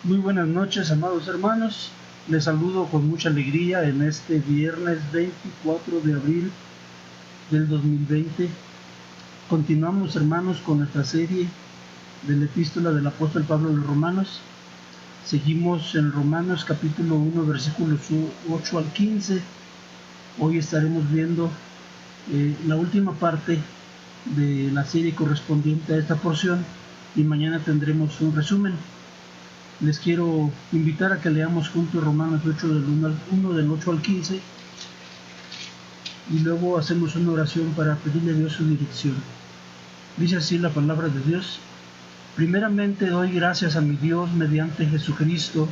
Muy buenas noches, amados hermanos. Les saludo con mucha alegría en este viernes 24 de abril del 2020. Continuamos, hermanos, con nuestra serie de la epístola del apóstol Pablo a los Romanos. Seguimos en Romanos capítulo 1, versículos 8 al 15. Hoy estaremos viendo la última parte de la serie correspondiente a esta porción y mañana tendremos un resumen. Les quiero invitar a que leamos juntos Romanos 8 del 8 al 15 y luego hacemos una oración para pedirle a Dios su dirección. Dice así la palabra de Dios: primeramente doy gracias a mi Dios mediante Jesucristo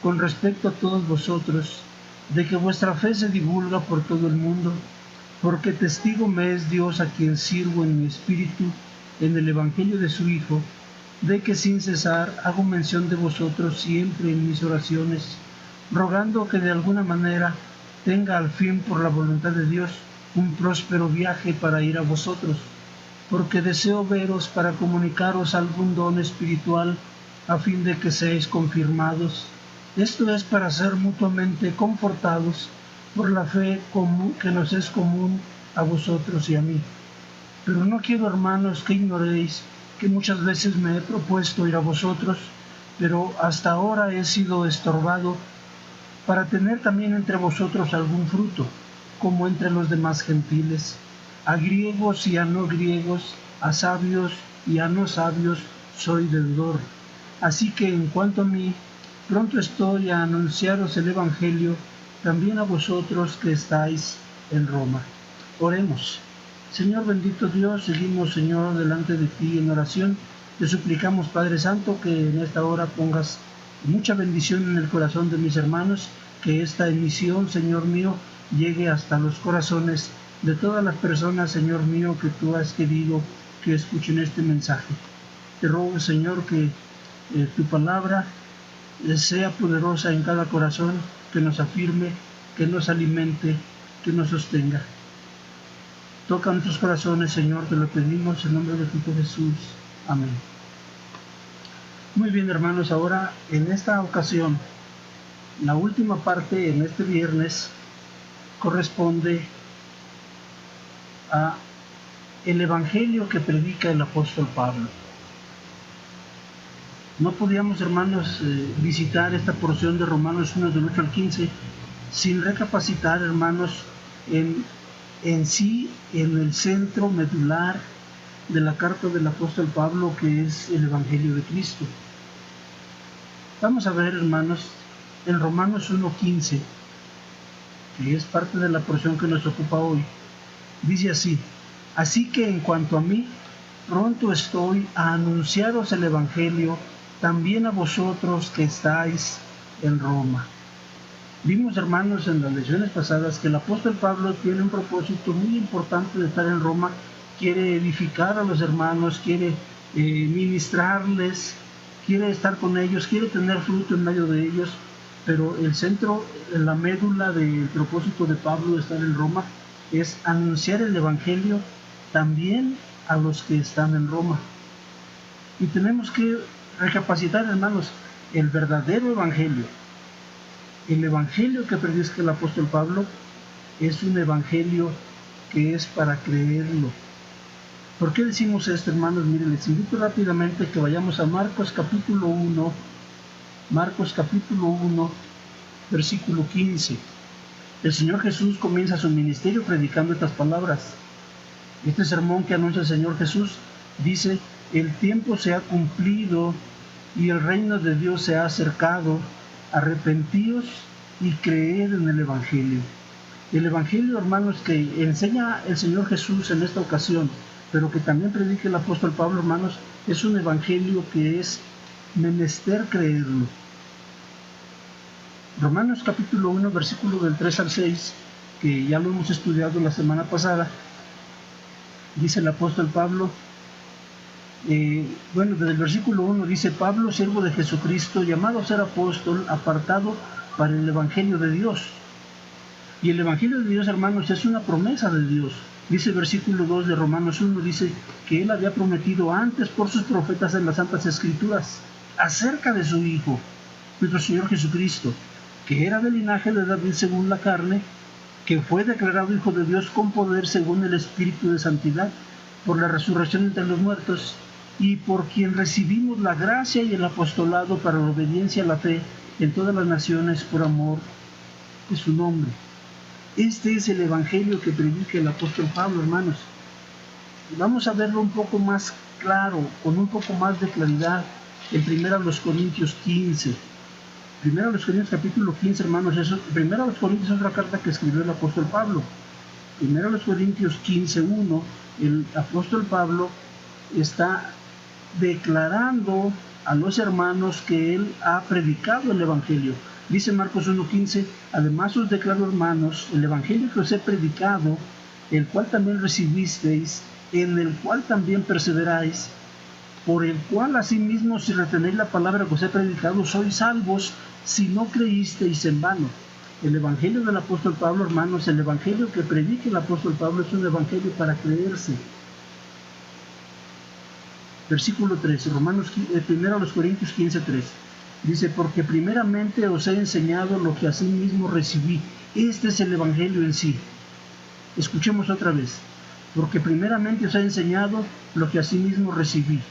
con respecto a todos vosotros, de que vuestra fe se divulga por todo el mundo, porque testigo me es Dios a quien sirvo en mi espíritu en el Evangelio de su Hijo, de que sin cesar hago mención de vosotros siempre en mis oraciones, rogando que de alguna manera tenga al fin por la voluntad de Dios un próspero viaje para ir a vosotros, porque deseo veros para comunicaros algún don espiritual a fin de que seáis confirmados. Esto es para ser mutuamente confortados por la fe que nos es común a vosotros y a mí. Pero no quiero, hermanos, que ignoréis que muchas veces me he propuesto ir a vosotros, pero hasta ahora he sido estorbado para tener también entre vosotros algún fruto, como entre los demás gentiles. A griegos y a no griegos, a sabios y a no sabios, soy deudor. Así que en cuanto a mí, pronto estoy a anunciaros el Evangelio también a vosotros que estáis en Roma. Oremos. Señor bendito Dios, seguimos, Señor, delante de ti en oración. Te suplicamos, Padre Santo, que en esta hora pongas mucha bendición en el corazón de mis hermanos, que esta emisión, Señor mío, llegue hasta los corazones de todas las personas, Señor mío, que tú has querido que escuchen este mensaje. Te ruego, Señor, que tu palabra sea poderosa en cada corazón, que nos afirme, que nos alimente, que nos sostenga. Toca nuestros corazones, Señor, te lo pedimos en nombre de Cristo Jesús. Amén. Muy bien, hermanos, ahora en esta ocasión, la última parte en este viernes corresponde a el Evangelio que predica el apóstol Pablo. No podíamos, hermanos, visitar esta porción de Romanos 1 del 8 al 15 sin recapacitar, hermanos, en sí, en el centro medular de la carta del apóstol Pablo, que es el Evangelio de Cristo. Vamos a ver, hermanos, en Romanos 1:15, que es parte de la porción que nos ocupa hoy, dice así: así que en cuanto a mí, pronto estoy a anunciaros el Evangelio también a vosotros que estáis en Roma. Vimos, hermanos, en las lecciones pasadas que el apóstol Pablo tiene un propósito muy importante de estar en Roma. Quiere edificar a los hermanos, quiere ministrarles, quiere estar con ellos, quiere tener fruto en medio de ellos, pero el centro, la médula del propósito de Pablo de estar en Roma es anunciar el Evangelio también a los que están en Roma. Y tenemos que recapacitar, hermanos, el verdadero Evangelio. El Evangelio que predica el apóstol Pablo es un Evangelio que es para creerlo. ¿Por qué decimos esto, hermanos? Miren, les invito rápidamente que vayamos a Marcos capítulo 1, versículo 15. El Señor Jesús comienza su ministerio predicando estas palabras. Este sermón que anuncia el Señor Jesús dice: el tiempo se ha cumplido y el reino de Dios se ha acercado. Arrepentíos y creed en el Evangelio. El Evangelio, hermanos, que enseña el Señor Jesús en esta ocasión, pero que también predica el apóstol Pablo, hermanos, es un Evangelio que es menester creerlo. Romanos capítulo 1, versículo del 3 al 6, que ya lo hemos estudiado la semana pasada, dice el apóstol Pablo, desde el versículo 1 dice: Pablo, siervo de Jesucristo, llamado a ser apóstol, apartado para el Evangelio de Dios. Y el Evangelio de Dios, hermanos, es una promesa de Dios. Dice el versículo 2 de Romanos 1, dice que Él había prometido antes por sus profetas en las Santas Escrituras acerca de su Hijo, nuestro Señor Jesucristo, que era del linaje de David según la carne, que fue declarado Hijo de Dios con poder según el Espíritu de Santidad, por la resurrección entre los muertos, y por quien recibimos la gracia y el apostolado para la obediencia a la fe en todas las naciones por amor de su nombre. Este es el Evangelio que predica el apóstol Pablo, hermanos. Vamos a verlo un poco más claro, con un poco más de claridad, en 1 Corintios 15. 1 Corintios capítulo 15, hermanos, 1 Corintios es otra carta que escribió el apóstol Pablo. 1 Corintios 15:1, el apóstol Pablo está declarando a los hermanos que él ha predicado el Evangelio. Dice Marcos 1:15, además os declaro, hermanos, el Evangelio que os he predicado, el cual también recibisteis, en el cual también perseveráis, por el cual asimismo si retenéis la palabra que os he predicado, sois salvos, si no creísteis en vano. El Evangelio del apóstol Pablo, hermanos, el Evangelio que predica el apóstol Pablo es un Evangelio para creerse. Versículo 3, 1 Corintios 15:3. Dice, porque primeramente os he enseñado lo que asimismo recibí. Este es el Evangelio en sí. Escuchemos otra vez. Porque primeramente os he enseñado lo que asimismo recibí.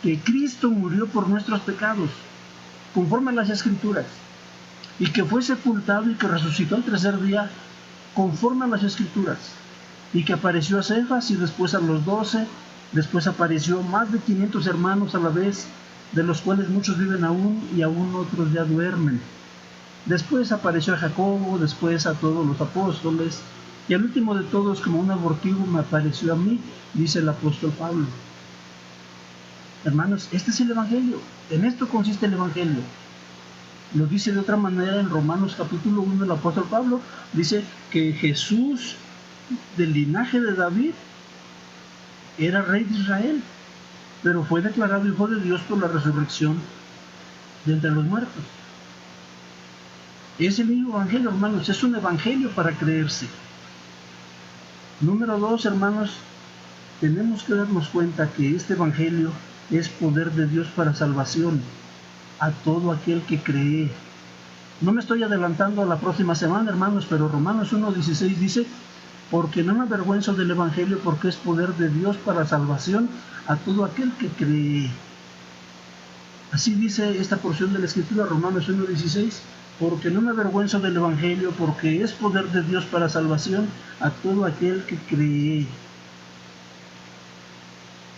Que Cristo murió por nuestros pecados, conforme a las Escrituras, y que fue sepultado y que resucitó al tercer día, conforme a las Escrituras, y que apareció a Cefas y después a los 12, después apareció a más de 500 hermanos a la vez, de los cuales muchos viven aún y aún otros ya duermen. Después apareció a Jacobo, después a todos los apóstoles, y al último de todos, como un abortivo, me apareció a mí, dice el apóstol Pablo. Hermanos, este es el Evangelio, en esto consiste el Evangelio. Lo dice de otra manera en Romanos capítulo 1, el apóstol Pablo dice que Jesús, del linaje de David, era rey de Israel, pero fue declarado Hijo de Dios por la resurrección de entre los muertos. Es el mismo Evangelio, hermanos, es un Evangelio para creerse. Número 2, hermanos, tenemos que darnos cuenta que este Evangelio es poder de Dios para salvación a todo aquel que cree. No me estoy adelantando a la próxima semana, hermanos, pero Romanos 1:16 dice, porque no me avergüenzo del Evangelio, porque es poder de Dios para salvación a todo aquel que cree. Así dice esta porción de la Escritura, Romanos 1:16, porque no me avergüenzo del Evangelio, porque es poder de Dios para salvación a todo aquel que cree.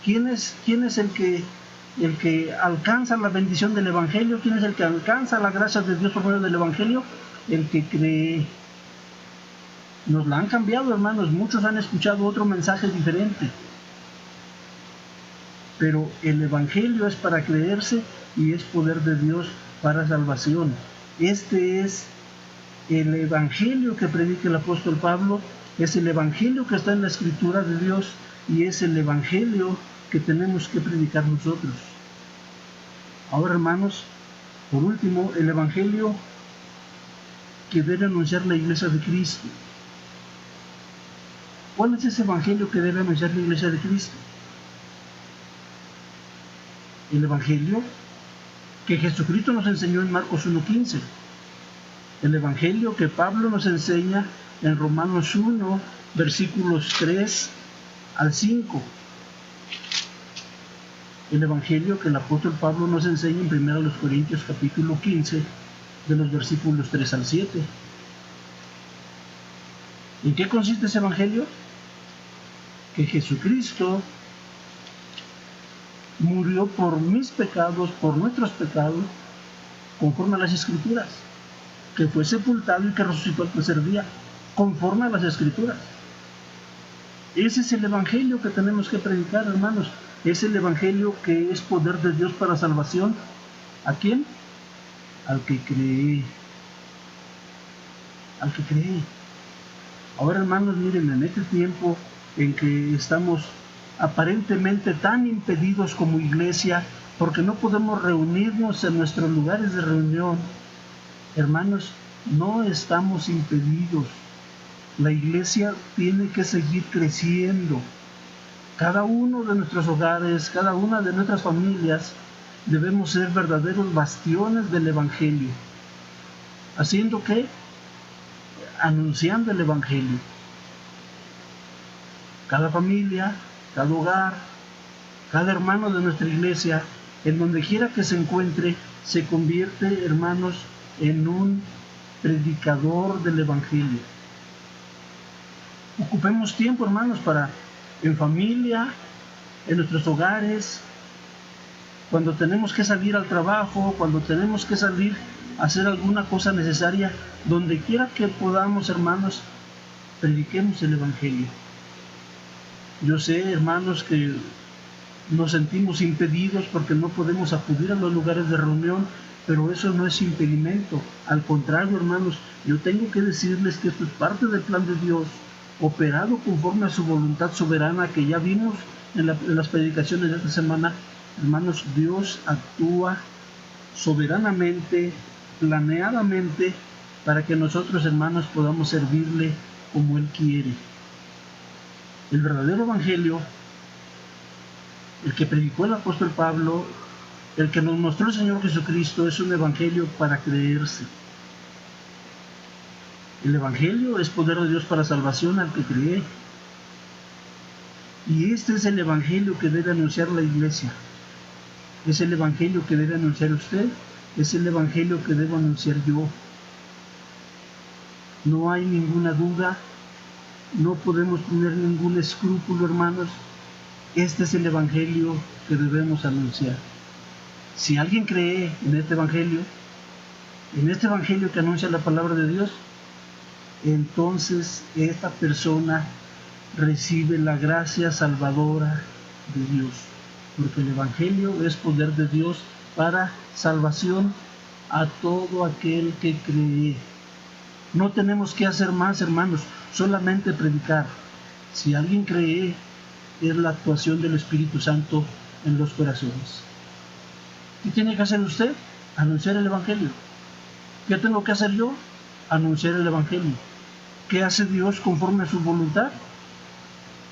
¿Quién es el que alcanza la bendición del Evangelio? ¿Quién es el que alcanza la gracia de Dios por medio del Evangelio? El que cree. Nos la han cambiado, hermanos. Muchos han escuchado otro mensaje diferente. Pero el Evangelio es para creerse y es poder de Dios para salvación. Este es el Evangelio que predica el apóstol Pablo, es el Evangelio que está en la Escritura de Dios y es el Evangelio que tenemos que predicar nosotros. Ahora, hermanos, por último, el Evangelio que debe anunciar la Iglesia de Cristo. ¿Cuál es ese Evangelio que debe anunciar la Iglesia de Cristo? El Evangelio que Jesucristo nos enseñó en Marcos 1:15. El Evangelio que Pablo nos enseña en Romanos 1, versículos 3 al 5. El Evangelio que el apóstol Pablo nos enseña en 1 Corintios capítulo 15, de los versículos 3 al 7. ¿En qué consiste ese Evangelio? Que Jesucristo murió por mis pecados, por nuestros pecados, conforme a las Escrituras, que fue sepultado y que resucitó al tercer día, conforme a las Escrituras. Ese es el Evangelio que tenemos que predicar, hermanos. Es el Evangelio que es poder de Dios para salvación. ¿A quién? Al que cree. Al que cree. Ahora, hermanos, miren, en este tiempo en que estamos aparentemente tan impedidos como iglesia, porque no podemos reunirnos en nuestros lugares de reunión, hermanos, no estamos impedidos. La iglesia tiene que seguir creciendo. Cada uno de nuestros hogares, cada una de nuestras familias, debemos ser verdaderos bastiones del Evangelio. ¿Haciendo qué? Anunciando el Evangelio. Cada familia, cada hogar, cada hermano de nuestra iglesia, en donde quiera que se encuentre, se convierte, hermanos, en un predicador del Evangelio. Ocupemos tiempo, hermanos, para en familia, en nuestros hogares, cuando tenemos que salir al trabajo, cuando tenemos que salir a hacer alguna cosa necesaria, donde quiera que podamos, hermanos, prediquemos el Evangelio. Yo sé, hermanos, que nos sentimos impedidos porque no podemos acudir a los lugares de reunión, pero eso no es impedimento. Al contrario, hermanos, yo tengo que decirles que esto es parte del plan de Dios, operado conforme a su voluntad soberana, que ya vimos en las predicaciones de esta semana. Hermanos, Dios actúa soberanamente, planeadamente, para que nosotros, hermanos, podamos servirle como Él quiere. El verdadero evangelio, el que predicó el apóstol Pablo, el que nos mostró el Señor Jesucristo, es un evangelio para creerse. El evangelio es poder de Dios para salvación al que cree. Y este es el evangelio que debe anunciar la iglesia. Es el evangelio que debe anunciar usted. Es el evangelio que debo anunciar yo. No hay ninguna duda. No podemos tener ningún escrúpulo, hermanos. Este es el evangelio que debemos anunciar. Si alguien cree en este evangelio que anuncia la palabra de Dios, entonces esta persona recibe la gracia salvadora de Dios, porque el evangelio es poder de Dios para salvación a todo aquel que cree. No tenemos que hacer más, hermanos, solamente predicar. Si alguien cree, es la actuación del Espíritu Santo en los corazones. ¿Qué tiene que hacer usted? Anunciar el evangelio. ¿Qué tengo que hacer yo? Anunciar el evangelio. ¿Qué hace Dios conforme a su voluntad?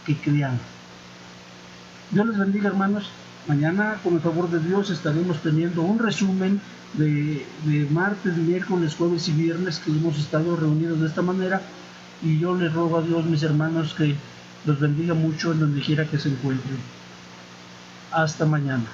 Que crean. Dios les bendiga, hermanos. Mañana, con el favor de Dios, estaremos teniendo un resumen de martes, miércoles, jueves y viernes que hemos estado reunidos de esta manera. Y yo les ruego a Dios, mis hermanos, que los bendiga mucho en donde quiera que se encuentren. Hasta mañana.